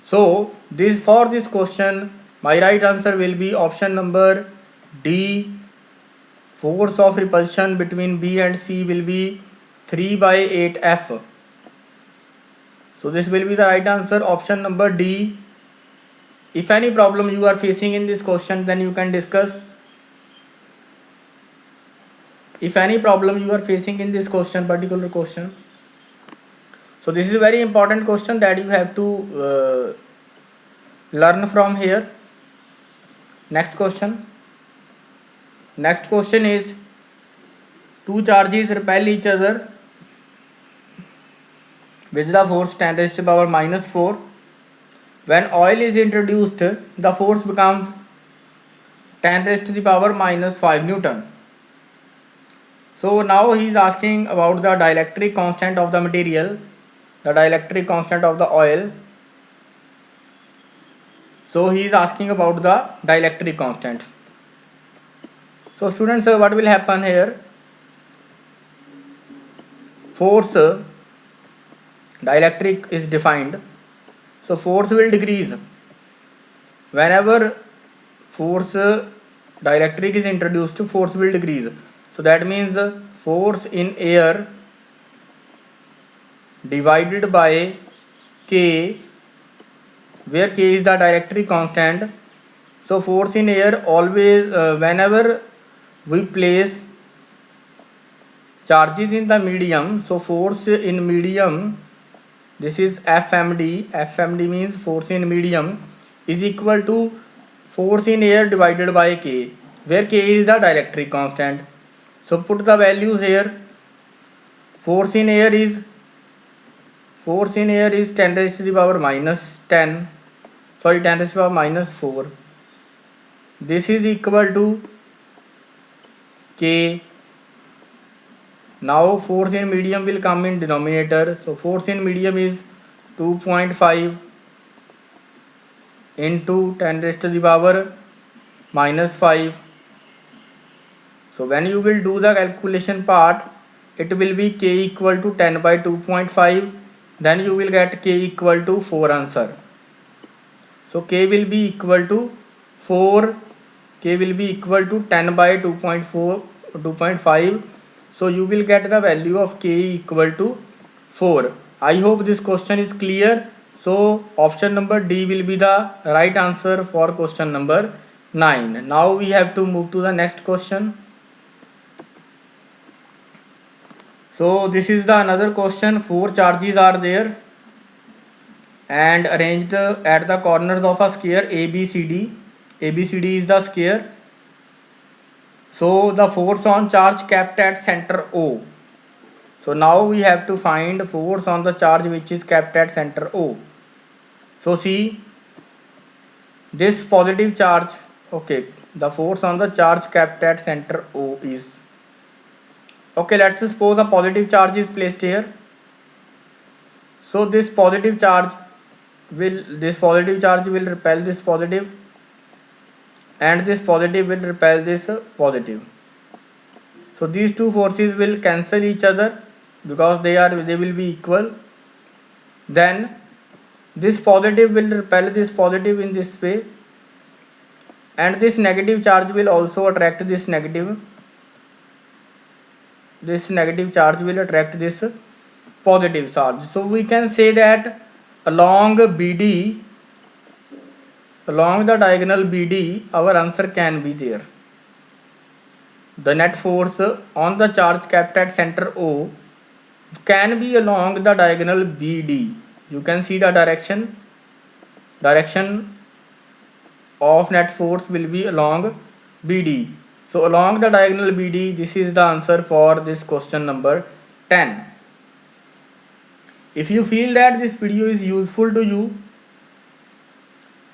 So for this question, my right answer will be option number D. Force of repulsion between B and C will be 3 by 8 F. So this will be the right answer, option number D. If any problem you are facing in this question, then you can discuss. If any problem you are facing in this particular question. So this is a very important question that you have to learn from here. Next question is, two charges repel each other with the force 10 raised to the power minus 4. When oil is introduced, the force becomes 10 raised to the power minus 5 Newton. So now he is asking about the dielectric constant of the material, the dielectric constant of the oil. So he is asking about the dielectric constant. So students, what will happen here? Force, dielectric is defined. So force will decrease whenever force dielectric is introduced, force will decrease. So that means force in air divided by K, where K is the dielectric constant. So force in air always, whenever we place charges in the medium, so force in medium, this is FMD. FMD means force in medium is equal to force in air divided by K, where K is the dielectric constant. So put the values here. Force in air is 10 raised to the power minus 10, sorry, 10 raised to the power minus 4. This is equal to K. Now force in medium will come in denominator. So force in medium is 2.5 into 10 raised to the power minus 5. So when you will do the calculation part, it will be K equal to 10 by 2.5. Then you will get K equal to 4 answer. So K will be equal to 4. K will be equal to 10 by 2.5. So you will get the value of K equal to 4. I hope this question is clear. So option number D will be the right answer for question number 9. Now we have to move to the next question. So this is the another question. 4 charges are there and arranged at the corners of a square ABCD. ABCD is the square. So the force on charge kept at center O. So now we have to find force on the charge which is kept at center O. So see, this positive charge, okay, the force on the charge kept at center O is, okay, let's suppose a positive charge is placed here. So this positive charge will repel this positive, and this positive will repel this positive. So these two forces will cancel each other because they will be equal. Then this positive will repel this positive in this way, and this negative charge will also attract this negative. This negative charge will attract this positive charge. So we can say that along BD, along the diagonal BD, our answer can be there. The net force on the charge kept at center O can be along the diagonal BD. You can see the direction of net force will be along BD. So along the diagonal BD, this is the answer for this question number 10. If you feel that this video is useful to you,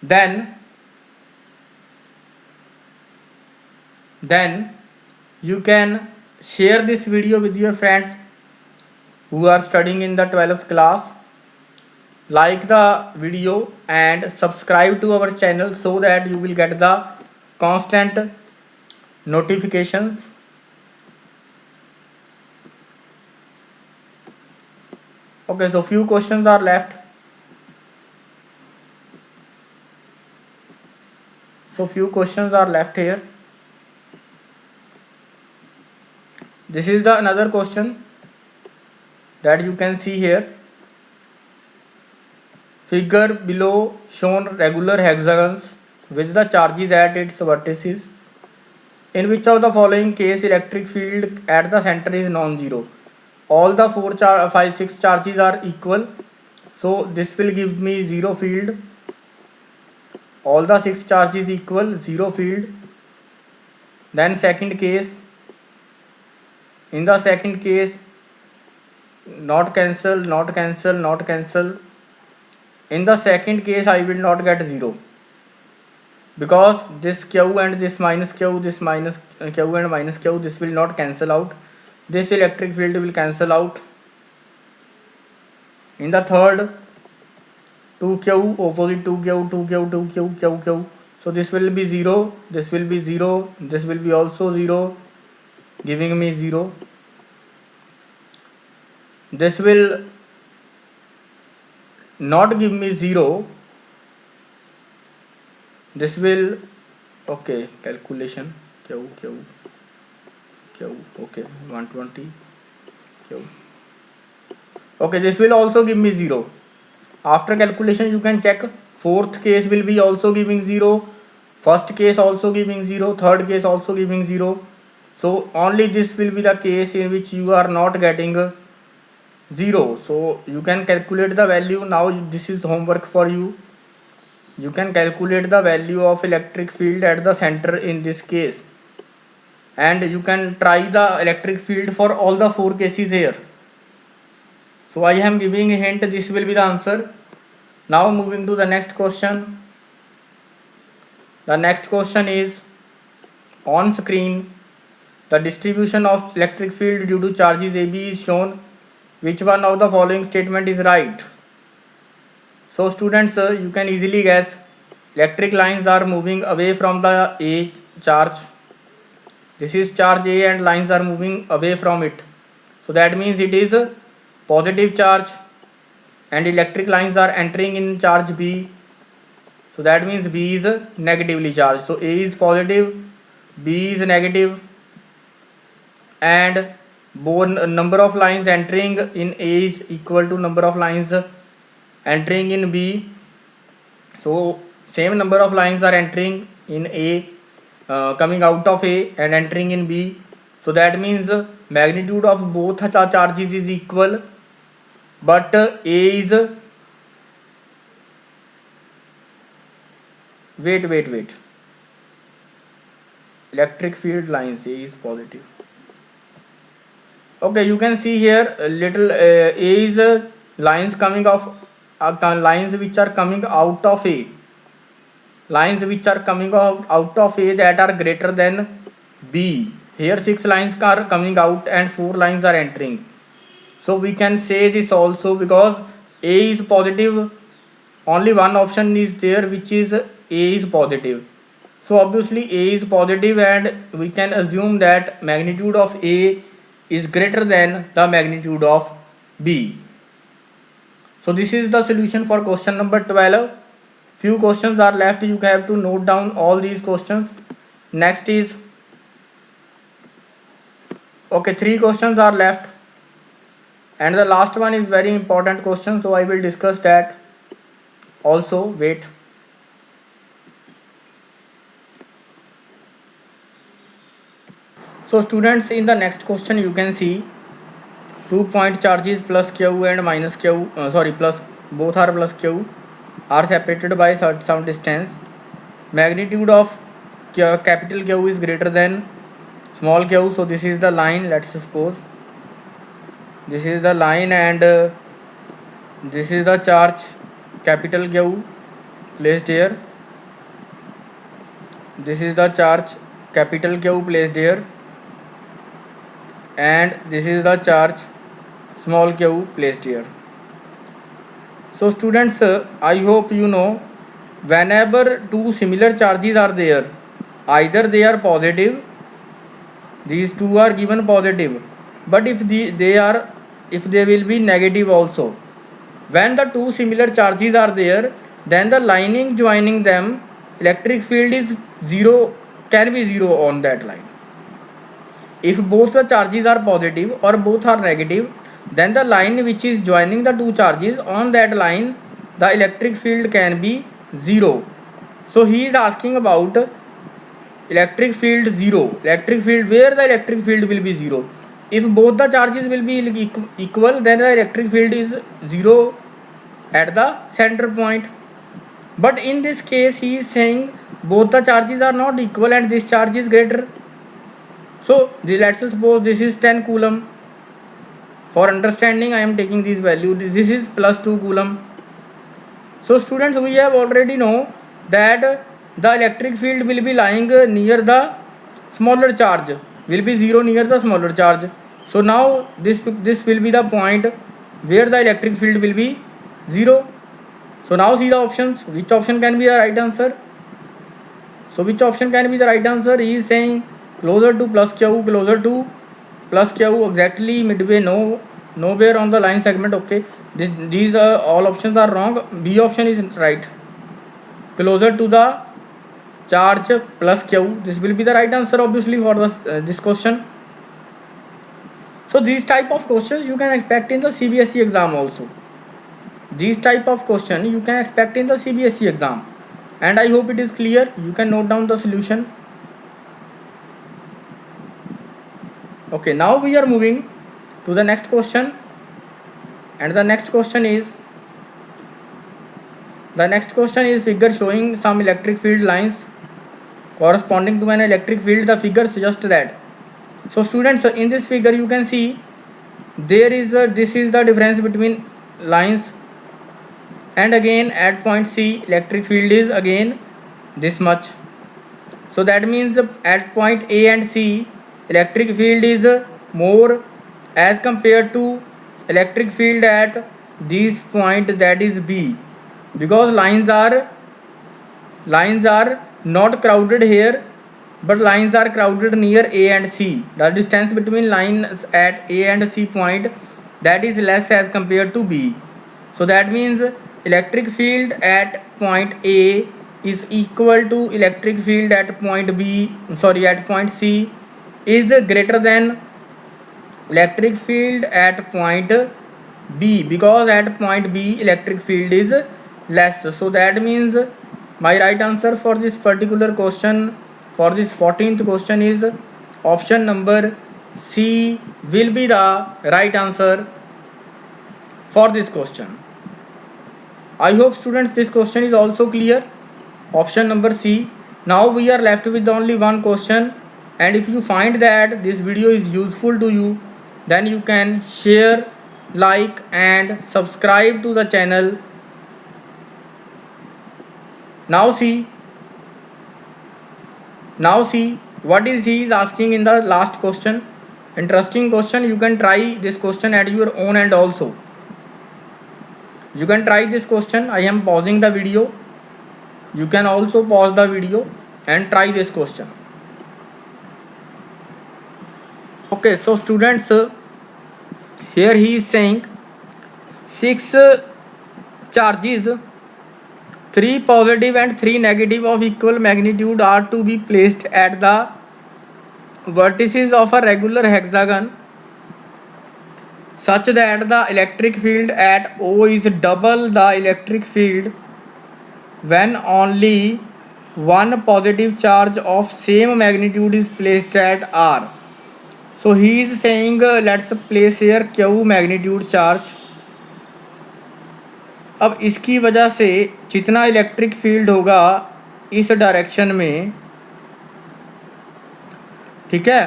then you can share this video with your friends who are studying in the 12th class. Like the video and subscribe to our channel so that you will get the constant notifications. Okay, so few questions are left. Here. This is the another question that you can see here. Figure below shown regular hexagons with the charges at its vertices. In which of the following case electric field at the center is non-zero? All the 6 charges are equal. So this will give me zero field. All the 6 charges equal, zero field. Then second case, in the second case, not cancel. In the second case, I will not get 0 because this Q and this minus Q, this minus Q and minus Q, this will not cancel out. This electric field will cancel out. In the third, 2Q opposite 2Q. So this will be 0, this will be 0, this will be also 0, giving me 0. This will not give me 0 this will, okay, calculation q q q, okay, 120 q, okay, this will also give me 0. After calculation you can check, fourth case will be also giving 0, first case also giving 0, third case also giving 0. So only this will be the case in which you are not getting 0. So you can calculate the value. Now this is homework for you. You can calculate the value of electric field at the center in this case, and you can try the electric field for all the 4 cases here. So I am giving a hint, this will be the answer. Now moving to the next question. The next question is, on screen the distribution of electric field due to charges AB is shown. Which one of the following statement is right? So students, you can easily guess, electric lines are moving away from the A charge. This is charge A and lines are moving away from it. So that means it is a positive charge, and electric lines are entering in charge B. So that means B is negatively charged. So A is positive, B is negative, and both number of lines entering in A is equal to number of lines entering in B. So same number of lines are entering in A, coming out of A and entering in B. So that means magnitude of both the charges is equal, but A is, wait, electric field lines, A is positive. Okay, you can see here little A is lines coming off, lines which are coming out of A, lines which are coming out of A that are greater than B. Here 6 lines are coming out and 4 lines are entering. So we can say this also, because A is positive, only one option is there which is A is positive. So obviously A is positive, and we can assume that magnitude of A is greater than the magnitude of B. So this is the solution for question number 12. Few questions are left, you have to note down all these questions. Next is, okay, 3 questions are left, and the last one is very important question, so I will discuss that also. Wait. So students, in the next question you can see 2 point charges plus Q and minus Q, plus, both are plus Q, are separated by some distance. Magnitude of capital Q is greater than small q. So this is the line, let's suppose this is the line, and this is the charge capital Q placed here. This is the charge capital Q placed here, and this is the charge small q placed here. So students, I hope you know, whenever two similar charges are there, either they are positive, these two are given positive, but if they will be negative also. When the two similar charges are there, then the lining joining them, electric field is zero, can be zero on that line. If both the charges are positive or both are negative, then the line which is joining the two charges, on that line the electric field can be zero. So he is asking about electric field 0, electric field where the electric field will be 0. If both the charges will be equal, then the electric field is 0 at the center point. But in this case he is saying both the charges are not equal and this charge is greater. So let's suppose this is 10 coulomb. For understanding I am taking this value, this is plus 2 coulomb. So students, we have already know that the electric field will be lying near the smaller charge, will be 0 near the smaller charge. So now this will be the point where the electric field will be 0. So now see the options, which option can be the right answer. So which option can be the right answer? He is saying closer to plus q, closer to plus q, exactly midway, nowhere on the line segment. Okay, these all options are wrong. B option is right, closer to the charge plus Q. This will be the right answer obviously for this question. So these type of questions you can expect in the CBSE exam also. These type of question you can expect in the CBSE exam, and I hope it is clear. You can note down the solution. Okay, now we are moving to the next question, and the next question is figure showing some electric field lines corresponding to an electric field. The figure suggests that. So students, in this figure you can see this is the difference between lines, and again at point C electric field is again this much. So that means at point A and C electric field is more as compared to electric field at this point, that is B, because lines are not crowded here, but lines are crowded near A and C. The distance between lines at A and C point, that is less as compared to B. So that means electric field at point A is equal to electric field at point C is greater than electric field at point B, because at point B electric field is less. So that means my right answer for this particular question, for this 14th question, is option number C will be the right answer for this question. I hope students this question is also clear. Option number C. Now we are left with only one question, and if you find that this video is useful to you, then you can share, like and subscribe to the channel. Now see what is he is asking in the last question. Interesting question. You can try this question at your own end also. You can try this question. I am pausing the video. You can also pause the video and try this question. Okay, so students, here he is saying 6 charges, 3 positive and 3 negative of equal magnitude are to be placed at the vertices of a regular hexagon such that the electric field at O is double the electric field when only one positive charge of same magnitude is placed at R. So he is saying let's place here Q magnitude charge. अब इसकी वजह से जितना electric field होगा इस direction में, ठीक है,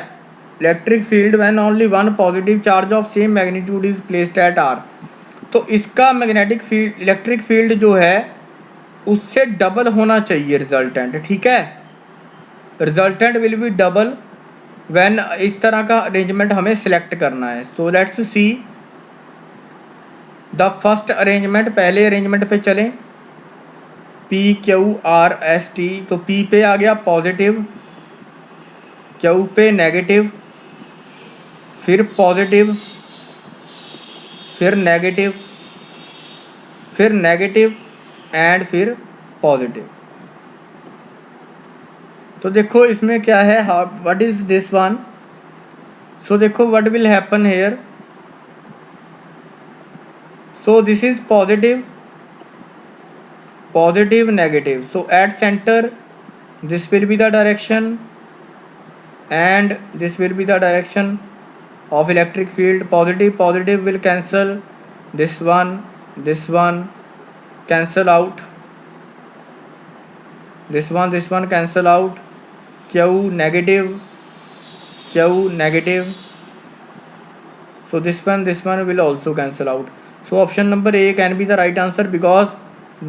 electric field when only one positive charge of same magnitude is placed at R, तो इसका मैग्नेटिक फील्ड इलेक्ट्रिक फील्ड जो है उससे डबल होना चाहिए रिजल्टेंट, ठीक है, resultant will be double when इस तरह का अरेंजमेंट हमें सिलेक्ट करना है. So let's see the first arrangement. पहले अरेंजमेंट पे चलें, P Q R S T. तो पी पे आ गया पॉजिटिव, क्यू पे नेगेटिव, फिर पॉजिटिव, फिर नेगेटिव, फिर नेगेटिव एंड फिर पॉजिटिव. तो देखो इसमें क्या है, what is this one. So देखो what will happen here. So this is positive, positive, negative. So at center this will be the direction and this will be the direction of electric field. Positive, positive will cancel. This one cancel out. This one cancel out. Q negative, Q negative. So this one will also cancel out. So option number A can be the right answer because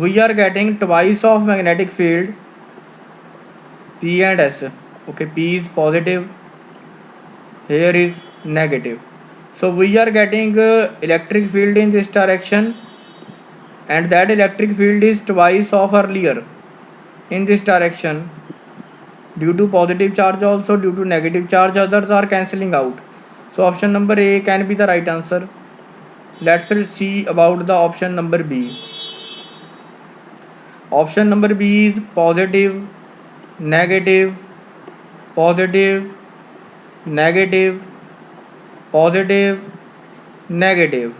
we are getting twice of magnetic field P and S. Okay, P is positive, here is negative. So we are getting electric field in this direction, and that electric field is twice of earlier in this direction due to positive charge, also due to negative charge. Others are cancelling out. So option number A can be the right answer. Let's see about the option number B. Option number B is positive, negative, positive, negative, positive, negative.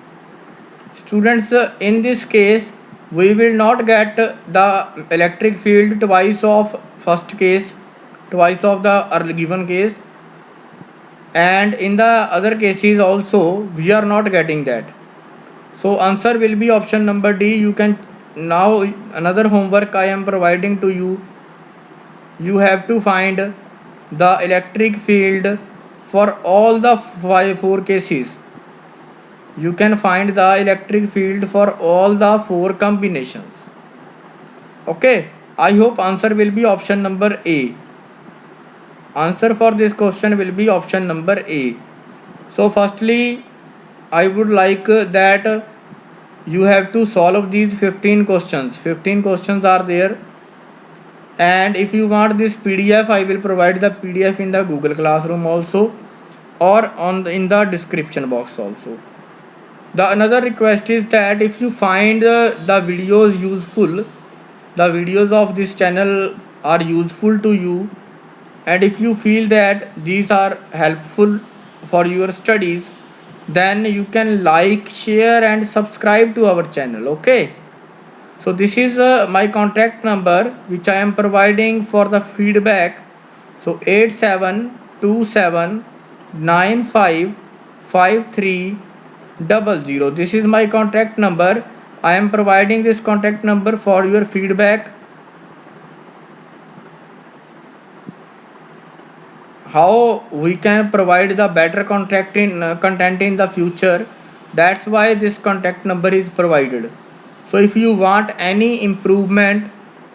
Students, in this case we will not get the electric field twice of first case, twice of the early given case, and in the other cases also we are not getting that. So answer will be option number D. You can now, another homework I am providing to you. You have to find the electric field for all the four cases. You can find the electric field for all the four combinations. Okay, I hope answer will be option number A. Answer for this question will be option number A. So firstly, I would like that you have to solve these 15 questions. 15 questions are there, and if you want this PDF, I will provide the PDF in the Google Classroom also, or in the description box also. The another request is that if you find the videos useful, the videos of this channel are useful to you, and if you feel that these are helpful for your studies, then you can like, share and subscribe to our channel. Okay, so this is my contact number which I am providing for the feedback. So 8727955300. This is my contact number. I am providing this contact number for your feedback. How we can provide the better content in the future. That's why this contact number is provided. So if you want any improvement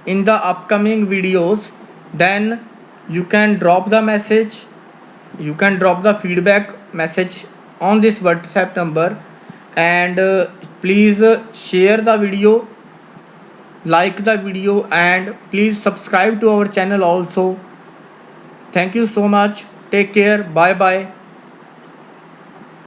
in the upcoming videos, then you can drop the message, you can drop the feedback message on this WhatsApp number, and please share the video, like the video, and please subscribe to our channel also. Thank you so much. Take care. Bye bye.